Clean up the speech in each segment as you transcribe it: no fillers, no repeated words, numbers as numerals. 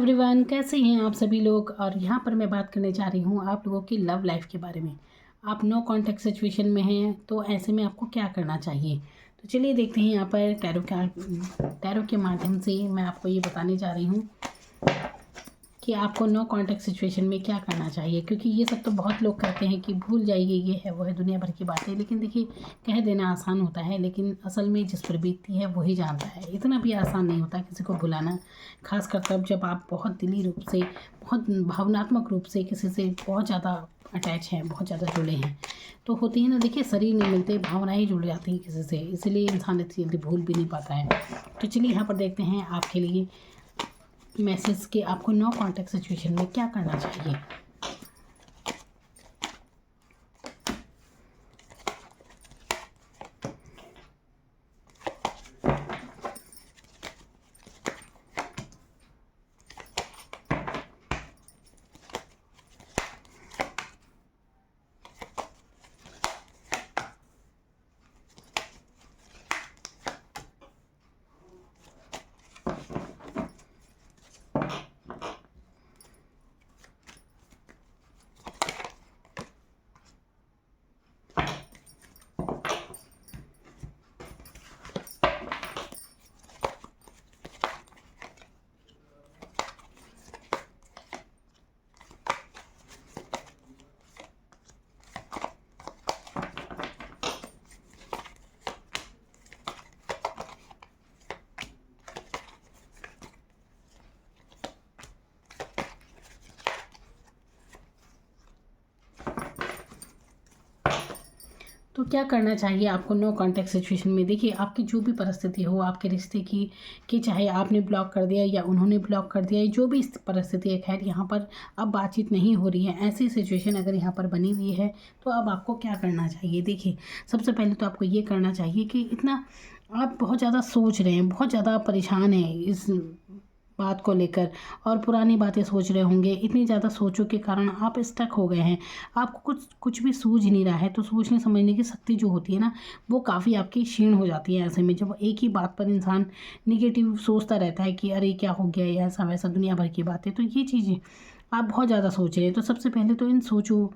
Everyone, कैसे हैं आप सभी लोग। और यहाँ पर मैं बात करने जा रही हूँ आप लोगों की लव लाइफ के बारे में। आप नो कॉन्टैक्ट सिचुएशन में हैं तो ऐसे में आपको क्या करना चाहिए। तो चलिए देखते हैं। यहाँ पर टैरो के माध्यम से मैं आपको ये बताने जा रही हूँ कि आपको नो कॉन्टैक्ट सिचुएशन में क्या करना चाहिए। क्योंकि ये सब तो बहुत लोग कहते हैं कि भूल जाइए, ये है वो है, दुनिया भर की बातें। लेकिन देखिए, कह देना आसान होता है, लेकिन असल में जिस पर बीतती है वही जानता है। इतना भी आसान नहीं होता किसी को भुलाना, खासकर तब जब आप बहुत दिली रूप से, बहुत भावनात्मक रूप से किसी से बहुत ज़्यादा अटैच हैं, बहुत ज़्यादा जुड़े हैं। तो होती है ना, देखिए, शरीर नहीं मिलते, भावनाएं जुड़ जाती हैं किसी से, इसलिए इंसान इतनी जल्दी भूल भी नहीं पाता है। तो चलिए यहाँ पर देखते हैं आपके लिए मैसेज के आपको नो कॉन्टैक्ट सिचुएशन में क्या करना चाहिए। तो क्या करना चाहिए आपको नो कॉन्टैक्ट सिचुएशन में। देखिए, आपकी जो भी परिस्थिति हो आपके रिश्ते की, कि चाहे आपने ब्लॉक कर दिया या उन्होंने ब्लॉक कर दिया, जो भी परिस्थिति है, खैर यहाँ पर अब बातचीत नहीं हो रही है, ऐसी सिचुएशन अगर यहाँ पर बनी हुई है तो अब आपको क्या करना चाहिए। देखिए, सबसे पहले तो आपको ये करना चाहिए कि इतना आप बहुत ज़्यादा सोच रहे हैं, बहुत ज़्यादा परेशान हैं इस बात को लेकर, और पुरानी बातें सोच रहे होंगे। इतनी ज़्यादा सोचों के कारण आप स्टक हो गए हैं, आपको कुछ भी सूझ नहीं रहा है। तो सोचने समझने की शक्ति जो होती है ना, वो काफ़ी आपकी क्षीण हो जाती है। ऐसे में जब एक ही बात पर इंसान निगेटिव सोचता रहता है कि अरे क्या हो गया, या ऐसा वैसा दुनिया भर की बातें, तो ये चीज़ें आप बहुत ज़्यादा सोच रहे हैं। तो सबसे पहले तो इन सोचों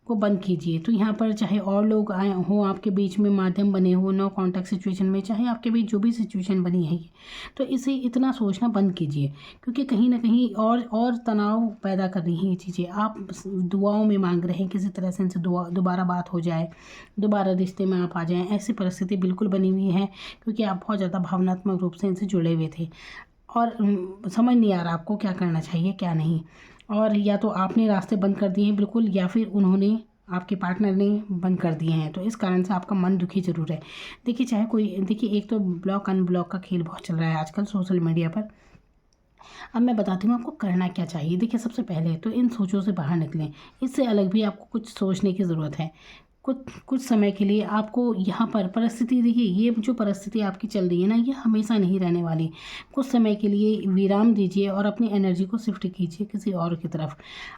को बंद कीजिए। तो यहाँ पर चाहे और लोग आए हों आपके बीच में, माध्यम बने हो नो कॉन्टैक्ट सिचुएशन में, चाहे आपके बीच जो भी सिचुएशन बनी है ये, तो इसे इतना सोचना बंद कीजिए। क्योंकि कहीं ना कहीं और तनाव पैदा कर रही हैं ये चीज़ें। आप दुआओं में मांग रहे हैं किसी तरह से इनसे दोबारा बात हो जाए, दोबारा रिश्ते में आप आ जाएं। ऐसी परिस्थिति बिल्कुल बनी हुई है, क्योंकि आप बहुत ज़्यादा भावनात्मक रूप से इनसे जुड़े हुए थे, और समझ नहीं आ रहा आपको क्या करना चाहिए क्या नहीं। और या तो आपने रास्ते बंद कर दिए हैं बिल्कुल, या फिर उन्होंने, आपके पार्टनर ने बंद कर दिए हैं। तो इस कारण से आपका मन दुखी ज़रूर है। देखिए, चाहे कोई, देखिए, एक तो ब्लॉक अनब्लॉक का खेल बहुत चल रहा है आजकल सोशल मीडिया पर। अब मैं बताती हूँ आपको करना क्या चाहिए। देखिए, सबसे पहले तो इन सोचों से बाहर निकलें। इससे अलग भी आपको कुछ सोचने की ज़रूरत है। कुछ समय के लिए आपको यहाँ पर परिस्थिति, देखिए, ये जो परिस्थिति आपकी चल रही है ना, ये हमेशा नहीं रहने वाली। कुछ समय के लिए विराम दीजिए और अपनी एनर्जी को शिफ्ट कीजिए किसी और की तरफ।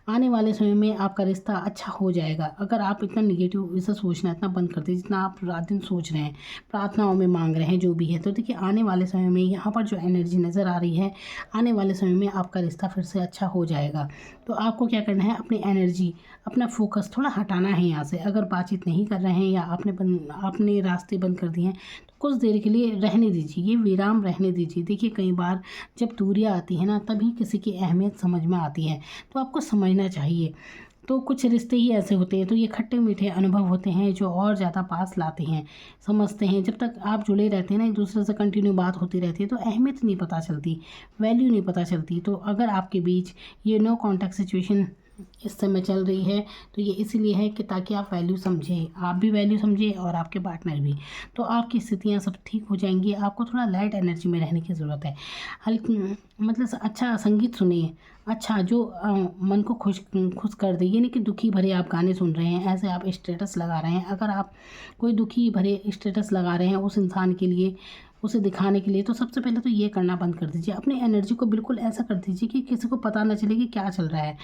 आने वाले समय में आपका रिश्ता अच्छा हो जाएगा। अगर आप इतना निगेटिव इसे सोचना इतना बंद कर दीजिए जितना आप रात दिन सोच रहे हैं, प्रार्थनाओं में मांग रहे हैं, जो भी है, तो देखिए, आने वाले समय में यहाँ पर जो एनर्जी नज़र आ रही है, आने वाले समय में आपका रिश्ता फिर से अच्छा हो जाएगा। तो आपको क्या करना है, अपनी एनर्जी, अपना फोकस थोड़ा हटाना है यहाँ से। अगर बातचीत नहीं कर रहे हैं या आपने रास्ते बंद कर दिए हैं, तो कुछ देर के लिए रहने दीजिए, ये विराम रहने दीजिए। देखिए, कई बार जब दूरियाँ आती है ना, तभी किसी की अहमियत समझ में आती है, तो आपको समझना चाहिए। तो कुछ रिश्ते ही ऐसे होते हैं, तो ये खट्टे मीठे अनुभव होते हैं जो और ज़्यादा पास लाते हैं, समझते हैं। जब तक आप जुड़े रहते हैं ना, एक दूसरे से कंटिन्यू बात होती रहती है, तो अहमियत नहीं पता चलती, वैल्यू नहीं पता चलती। तो अगर आपके बीच ये नो कॉन्टैक्ट सिचुएशन इस समय चल रही है, तो ये इसीलिए है कि ताकि आप वैल्यू समझें, आप भी वैल्यू समझें और आपके पार्टनर भी। तो आपकी स्थितियाँ सब ठीक हो जाएंगी। आपको थोड़ा लाइट एनर्जी में रहने की ज़रूरत है। हल्की, मतलब अच्छा संगीत सुनिए, अच्छा जो मन को खुश खुश कर दे। ये नहीं कि दुखी भरे आप गाने सुन रहे हैं, ऐसे आप स्टेटस लगा रहे हैं। अगर आप कोई दुखी भरे स्टेटस लगा रहे हैं उस इंसान के लिए, उसे दिखाने के लिए, तो सबसे पहले तो ये करना बंद कर दीजिए। अपनी एनर्जी को बिल्कुल ऐसा कर दीजिए कि किसी को पता ना चले कि क्या चल रहा है।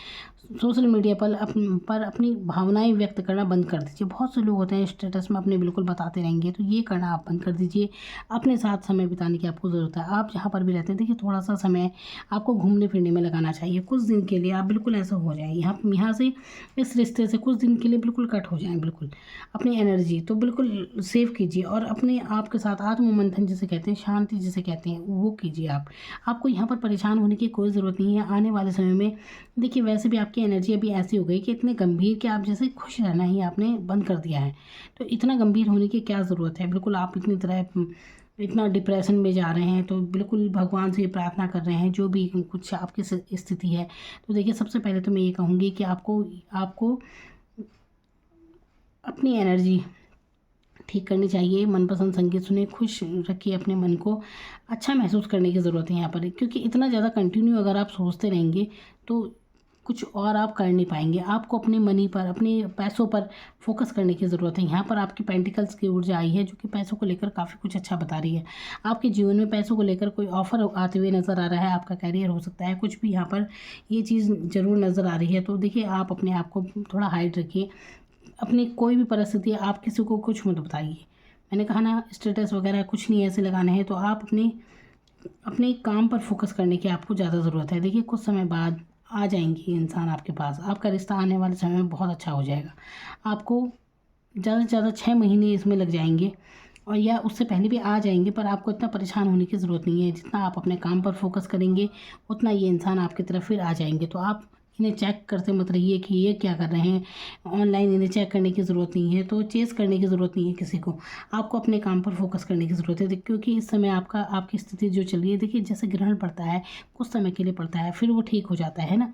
सोशल मीडिया पर अपनी भावनाएं व्यक्त करना बंद कर दीजिए। बहुत से लोग होते हैं स्टेटस में अपने बिल्कुल बताते रहेंगे, तो ये करना आप बंद कर दीजिए। अपने साथ समय बिताने की आपको ज़रूरत है। आप जहाँ पर भी रहते हैं, देखिए थोड़ा सा समय आपको घूमने फिरने में लगाना चाहिए। कुछ दिन के लिए आप बिल्कुल ऐसा हो जाए, यहाँ से इस रिश्ते से कुछ दिन के लिए बिल्कुल कट हो जाएं। बिल्कुल अपनी एनर्जी तो बिल्कुल सेव कीजिए और अपने आप के साथ आत्म मंथन जिसे कहते हैं, शांति जिसे कहते हैं, वो कीजिए। आपको यहाँ पर परेशान होने की कोई ज़रूरत नहीं है। आने वाले समय में देखिए वैसे भी आपकी एनर्जी अभी ऐसी हो गई कि इतने गंभीर कि आप जैसे खुश रहना ही आपने बंद कर दिया है। तो इतना गंभीर होने की क्या ज़रूरत है। बिल्कुल आप इतना डिप्रेशन में जा रहे हैं, तो बिल्कुल भगवान से प्रार्थना कर रहे हैं जो भी कुछ आपकी स्थिति है। तो देखिए सबसे पहले तो मैं ये कहूँगी कि आपको अपनी एनर्जी ठीक करनी चाहिए। मनपसंद संगीत सुने, खुश रखिए अपने मन को, अच्छा महसूस करने की ज़रूरत है यहाँ पर। क्योंकि इतना ज़्यादा कंटिन्यू अगर आप सोचते रहेंगे तो कुछ और आप कर नहीं पाएंगे। आपको अपने मनी पर, अपने पैसों पर फोकस करने की ज़रूरत है। यहाँ पर आपकी पेंटिकल्स की ऊर्जा आई है जो कि पैसों को लेकर काफ़ी कुछ अच्छा बता रही है। आपके जीवन में पैसों को लेकर कोई ऑफर आते हुए नज़र आ रहा है, आपका कैरियर हो सकता है, कुछ भी यहाँ पर ये चीज़ ज़रूर नज़र आ रही है। तो देखिए आप अपने आप को थोड़ा हाइड रखिए। अपनी कोई भी परिस्थिति आप किसी को कुछ मत बताइए। मैंने कहा ना, स्टेटस वगैरह कुछ नहीं ऐसे लगाने हैं। तो आप अपने काम पर फोकस करने की आपको ज़्यादा ज़रूरत है। देखिए कुछ समय बाद आ जाएंगे इंसान आपके पास, आपका रिश्ता आने वाले समय में बहुत अच्छा हो जाएगा। आपको ज़्यादा से ज़्यादा 6 महीने इसमें लग जाएंगे और या उससे पहले भी आ जाएंगे, पर आपको इतना परेशान होने की ज़रूरत नहीं है। जितना आप अपने काम पर फोकस करेंगे उतना ये इंसान आपकी तरफ फिर आ जाएंगे। तो आप इन्हें चेक करते मत रहिए कि ये क्या कर रहे हैं ऑनलाइन। इन्हें चेक करने की ज़रूरत नहीं है, तो चेस करने की ज़रूरत नहीं है किसी को। आपको अपने काम पर फोकस करने की ज़रूरत है। क्योंकि इस समय आपकी स्थिति जो चल रही है, देखिए जैसे ग्रहण पड़ता है कुछ समय के लिए पड़ता है, फिर वो ठीक हो जाता है ना।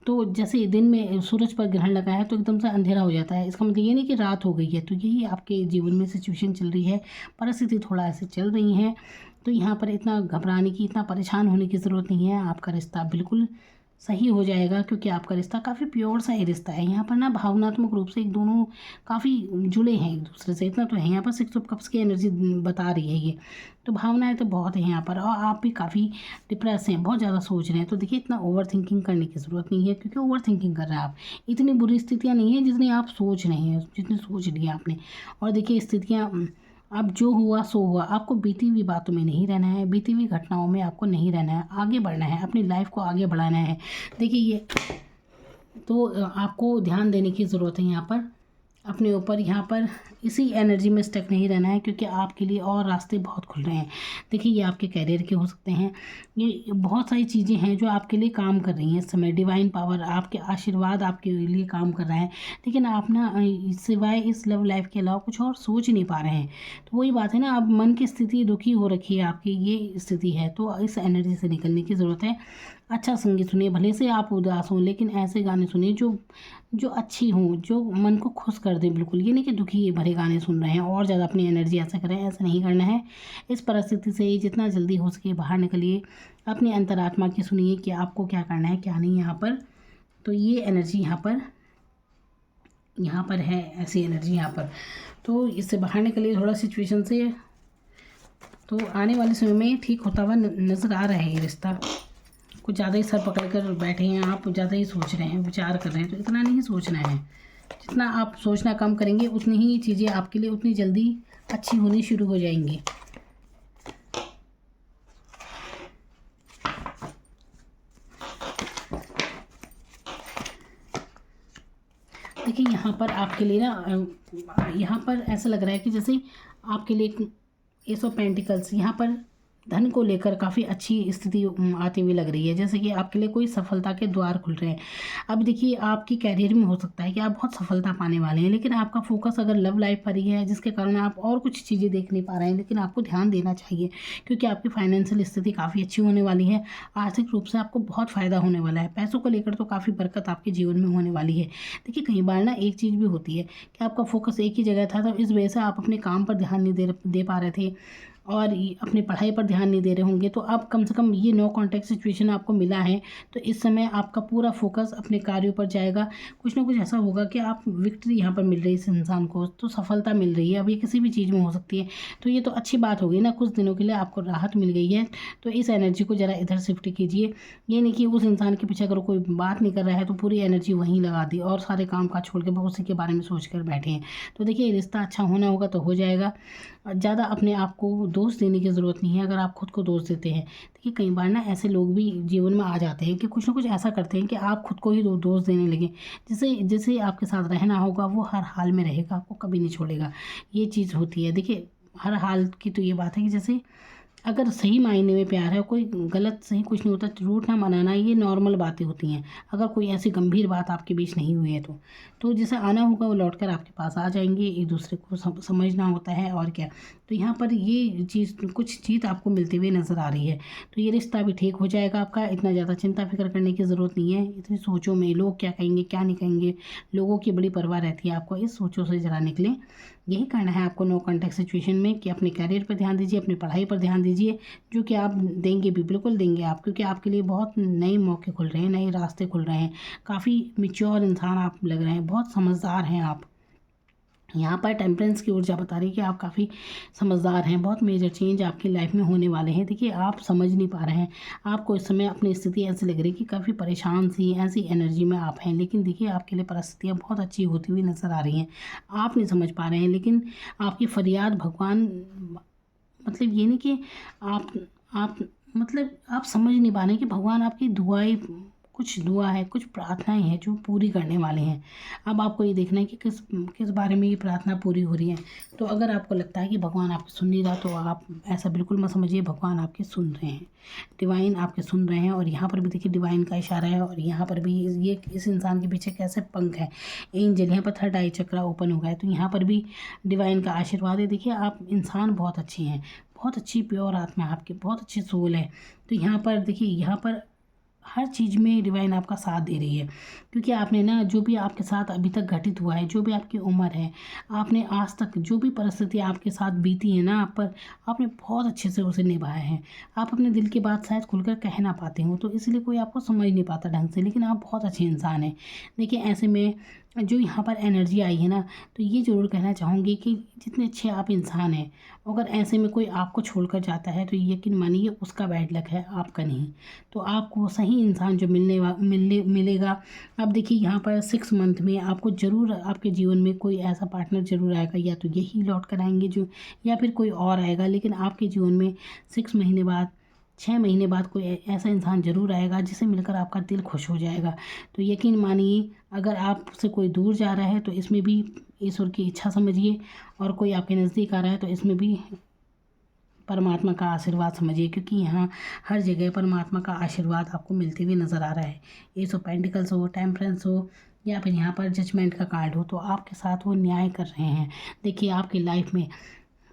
तो जैसे दिन में सूरज पर ग्रहण लगा है तो एकदम से अंधेरा हो जाता है, इसका मतलब ये नहीं कि रात हो गई है। तो यही आपके जीवन में सिचुएशन चल रही है, परिस्थिति थोड़ा ऐसे चल रही है। तो यहाँ पर इतना घबराने की, इतना परेशान होने की ज़रूरत नहीं है। आपका रिश्ता बिल्कुल सही हो जाएगा, क्योंकि आपका रिश्ता काफ़ी प्योर सा ही रिश्ता है। यहाँ पर ना भावनात्मक रूप से एक दोनों काफ़ी जुड़े हैं एक दूसरे से, इतना तो है। यहाँ पर 6 ऑफ कप्स की एनर्जी बता रही है ये, तो भावनाएं तो बहुत है यहाँ पर। और आप भी काफ़ी डिप्रेस हैं, बहुत ज़्यादा सोच रहे हैं। तो देखिए इतना ओवर थिंकिंग करने की ज़रूरत नहीं है, क्योंकि ओवर थिंकिंग कर रहे हैं आप। इतनी बुरी स्थितियाँ नहीं है जितनी आप सोच रहे हैं, जितनी सोच लिया आपने। और देखिए स्थितियाँ अब जो हुआ सो हुआ। आपको बीती हुई बातों में नहीं रहना है, बीती हुई घटनाओं में आपको नहीं रहना है। आगे बढ़ना है, अपनी लाइफ को आगे बढ़ाना है। देखिए ये तो आपको ध्यान देने की ज़रूरत है यहाँ पर अपने ऊपर। यहाँ पर इसी एनर्जी में स्टक नहीं रहना है, क्योंकि आपके लिए और रास्ते बहुत खुल रहे हैं। देखिए ये आपके कैरियर के हो सकते हैं, ये बहुत सारी चीज़ें हैं जो आपके लिए काम कर रही हैं इस समय। डिवाइन पावर, आपके आशीर्वाद आपके लिए काम कर रहा है। लेकिन आप ना सिवाय इस लव लाइफ के अलावा कुछ और सोच नहीं पा रहे हैं। तो वही बात है ना, अब मन की स्थिति दुखी हो रखी है आपकी, ये स्थिति है। तो इस एनर्जी से निकलने की ज़रूरत है। अच्छा संगीत सुनिए, भले से आप उदास हों, लेकिन ऐसे गाने सुनिए जो अच्छी हों, जो मन को खुश कर दें। बिल्कुल ये नहीं कि दुखी भरे गाने सुन रहे हैं और ज़्यादा अपनी एनर्जी ऐसा करें, ऐसा नहीं करना है। इस परिस्थिति से जितना जल्दी हो सके बाहर निकलिए। अपनी अंतरात्मा की सुनिए कि आपको क्या करना है क्या नहीं यहाँ पर। तो ये एनर्जी यहाँ पर है, ऐसी एनर्जी यहाँ पर। तो इससे बाहर निकलिए थोड़ा सिचुएशन से। तो आने वाले समय में ठीक होता हुआ नज़र आ रहा है ये रिश्ता। कुछ ज़्यादा ही सर पकड़ कर बैठे हैं आप, ज़्यादा ही सोच रहे हैं, विचार कर रहे हैं। तो इतना नहीं सोचना है। जितना आप सोचना कम करेंगे उतनी ही चीज़ें आपके लिए उतनी जल्दी अच्छी होनी शुरू हो जाएंगी। देखिए यहाँ पर आपके लिए ना, यहाँ पर ऐसा लग रहा है कि जैसे आपके लिए एस ऑफ पेंटिकल्स, यहाँ पर धन को लेकर काफ़ी अच्छी स्थिति आती हुई लग रही है। जैसे कि आपके लिए कोई सफलता के द्वार खुल रहे हैं। अब देखिए आपकी कैरियर में हो सकता है कि आप बहुत सफलता पाने वाले हैं, लेकिन आपका फोकस अगर लव लाइफ पर ही है, जिसके कारण आप और कुछ चीज़ें देख नहीं पा रहे हैं। लेकिन आपको ध्यान देना चाहिए, क्योंकि आपकी फाइनेंशियल स्थिति काफ़ी अच्छी होने वाली है। आर्थिक रूप से आपको बहुत फ़ायदा होने वाला है। पैसों को लेकर तो काफ़ी बरकत आपके जीवन में होने वाली है। देखिए कई बार ना एक चीज़ भी होती है कि आपका फोकस एक ही जगह था, तो इस वजह से आप अपने काम पर ध्यान नहीं दे पा रहे थे। और अपनी पढ़ाई पर ध्यान नहीं दे रहे होंगे, तो अब कम से कम ये नो कॉन्टैक्ट सिचुएशन आपको मिला है, तो इस समय आपका पूरा फोकस अपने कार्यों पर जाएगा। कुछ ना कुछ ऐसा होगा कि आप विक्ट्री यहाँ पर मिल रही है इस इंसान को, तो सफलता मिल रही है। अब ये किसी भी चीज़ में हो सकती है, तो ये तो अच्छी बात होगी ना, कुछ दिनों के लिए आपको राहत मिल गई है। तो इस एनर्जी को ज़रा इधर शिफ्ट कीजिए। ये नहीं कि उस इंसान के पीछे अगर कोई बात नहीं कर रहा है तो पूरी एनर्जी वहीं लगा दी और सारे काम काज छोड़ के बहुत उसी के बारे में सोच कर बैठे हैं। तो देखिए, रिश्ता अच्छा होना होगा तो हो जाएगा। ज़्यादा अपने आप को दोष देने की ज़रूरत नहीं है। अगर आप खुद को दोष देते हैं, देखिए कई बार ना ऐसे लोग भी जीवन में आ जाते हैं कि कुछ ना कुछ ऐसा करते हैं कि आप खुद को ही दोष देने लगे। जिसे जिसे आपके साथ रहना होगा वो हर हाल में रहेगा, आपको कभी नहीं छोड़ेगा। ये चीज़ होती है। देखिए, हर हाल की तो ये बात है कि जैसे अगर सही मायने में प्यार है, कोई गलत सही कुछ नहीं होता, रूठना मनाना ये नॉर्मल बातें होती हैं। अगर कोई ऐसी गंभीर बात आपके बीच नहीं हुई है तो जैसे आना होगा वो लौट कर आपके पास आ जाएंगे। एक दूसरे को समझना होता है और क्या। तो यहाँ पर ये चीज़ कुछ जीत आपको मिलती हुई नज़र आ रही है। तो ये रिश्ता भी ठीक हो जाएगा आपका। इतना ज़्यादा चिंता फिक्र करने की ज़रूरत नहीं है। इतनी सोचों में लोग क्या कहेंगे क्या नहीं कहेंगे, लोगों की बड़ी परवाह रहती है आपको। इस सोचों से ज़रा निकलें। यही करना है आपको नो कॉन्टैक्ट सिचुएशन में कि अपने कैरियर पर ध्यान दीजिए, अपनी पढ़ाई पर ध्यान दीजिए, जो कि आप देंगे भी, बिल्कुल देंगे आप, क्योंकि आपके लिए बहुत नए मौके खुल रहे हैं, नए रास्ते खुल रहे हैं। काफ़ी मैच्योर इंसान आप लग रहे हैं, बहुत समझदार हैं आप। यहाँ पर टेम्परेंस की ऊर्जा बता रही है कि आप काफ़ी समझदार हैं। बहुत मेजर चेंज आपकी लाइफ में होने वाले हैं। देखिए, आप समझ नहीं पा रहे हैं। आपको इस समय अपनी स्थिति ऐसी लग रही है कि काफ़ी परेशान सी ऐसी एनर्जी में आप हैं, लेकिन देखिए आपके लिए परिस्थितियाँ बहुत अच्छी होती हुई नज़र आ रही हैं। आप नहीं समझ पा रहे हैं, लेकिन आपकी फरियाद भगवान, मतलब ये नहीं कि आप मतलब आप समझ नहीं पा रहे हैं कि भगवान आपकी दुआएं, कुछ दुआ है, कुछ प्रार्थनाएं हैं जो पूरी करने वाले हैं। अब आपको ये देखना है कि किस किस बारे में ये प्रार्थना पूरी हो रही है। तो अगर आपको लगता है कि भगवान आपकी सुन नहीं रहा, तो आप ऐसा बिल्कुल मत समझिए। भगवान आपके सुन रहे हैं, डिवाइन आपके सुन रहे हैं। और यहाँ पर भी देखिए डिवाइन का इशारा है। और यहाँ पर भी ये इस इंसान के पीछे कैसे पंख है, एंजल, यहाँ पर थर्ड आई चक्रा ओपन हो गया है। तो यहाँ पर भी डिवाइन का आशीर्वाद है। देखिए, आप इंसान बहुत अच्छे हैं, बहुत अच्छी प्योर आत्मा है आपकी, बहुत अच्छी सोल है। तो यहाँ पर देखिए, यहाँ पर हर चीज़ में डिवाइन आपका साथ दे रही है, क्योंकि आपने ना जो भी आपके साथ अभी तक घटित हुआ है, जो भी आपकी उम्र है, आपने आज तक जो भी परिस्थिति आपके साथ बीती है ना, आप पर आपने बहुत अच्छे से उसे निभाया है। आप अपने दिल की बात शायद खुलकर कह ना पाते हो, तो इसलिए कोई आपको समझ नहीं पाता ढंग से, लेकिन आप बहुत अच्छे इंसान हैं। देखिए, ऐसे में जो यहाँ पर एनर्जी आई है ना, तो ये ज़रूर कहना चाहूँगी कि जितने अच्छे आप इंसान हैं, अगर ऐसे में कोई आपको छोड़कर जाता है तो यकीन मानिए उसका बैड लक है, आपका नहीं। तो आपको सही इंसान जो मिलेगा। अब देखिए, यहाँ पर 6 मंथ में आपको ज़रूर आपके जीवन में कोई ऐसा पार्टनर ज़रूर आएगा, या तो यही लौट कर आएंगे जो, या फिर कोई और आएगा। लेकिन आपके जीवन में 6 महीने बाद, 6 महीने बाद कोई ऐसा इंसान ज़रूर आएगा जिसे मिलकर आपका दिल खुश हो जाएगा। तो यकीन मानिए, अगर आपसे कोई दूर जा रहा है तो इसमें भी ईश्वर की इच्छा समझिए, और कोई आपके नज़दीक आ रहा है तो इसमें भी परमात्मा का आशीर्वाद समझिए, क्योंकि यहाँ हर जगह परमात्मा का आशीर्वाद आपको मिलते हुए नज़र आ रहा है। एस ऑफ पेंटिकल्स हो, टेम्परेंस हो, या फिर यहाँ पर जजमेंट का कार्ड हो, तो आपके साथ वो न्याय कर रहे हैं। देखिए, आपकी लाइफ में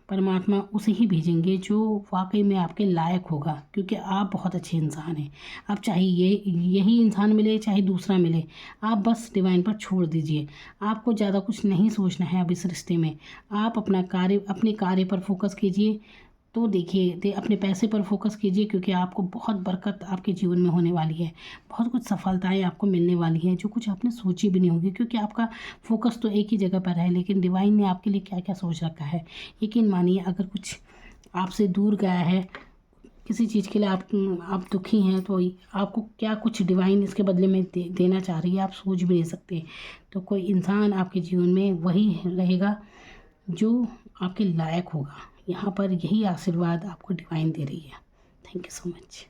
परमात्मा उसे ही भेजेंगे जो वाकई में आपके लायक होगा, क्योंकि आप बहुत अच्छे इंसान हैं। अब चाहे यही इंसान मिले, चाहे दूसरा मिले, आप बस डिवाइन पर छोड़ दीजिए। आपको ज़्यादा कुछ नहीं सोचना है अब इस रिश्ते में। आप अपने कार्य पर फोकस कीजिए। तो देखिए, अपने पैसे पर फोकस कीजिए, क्योंकि आपको बहुत बरकत आपके जीवन में होने वाली है। बहुत कुछ सफलताएं आपको मिलने वाली हैं, जो कुछ आपने सोची भी नहीं होगी, क्योंकि आपका फोकस तो एक ही जगह पर है, लेकिन डिवाइन ने आपके लिए क्या क्या सोच रखा है। यकीन मानिए, अगर कुछ आपसे दूर गया है, किसी चीज़ के लिए आप दुखी हैं, तो आपको क्या कुछ डिवाइन इसके बदले में देना चाह रही है, आप सोच भी नहीं सकते। तो कोई इंसान आपके जीवन में वही रहेगा जो आपके लायक होगा। यहाँ पर यही आशीर्वाद आपको डिवाइन दे रही है। Thank you so much.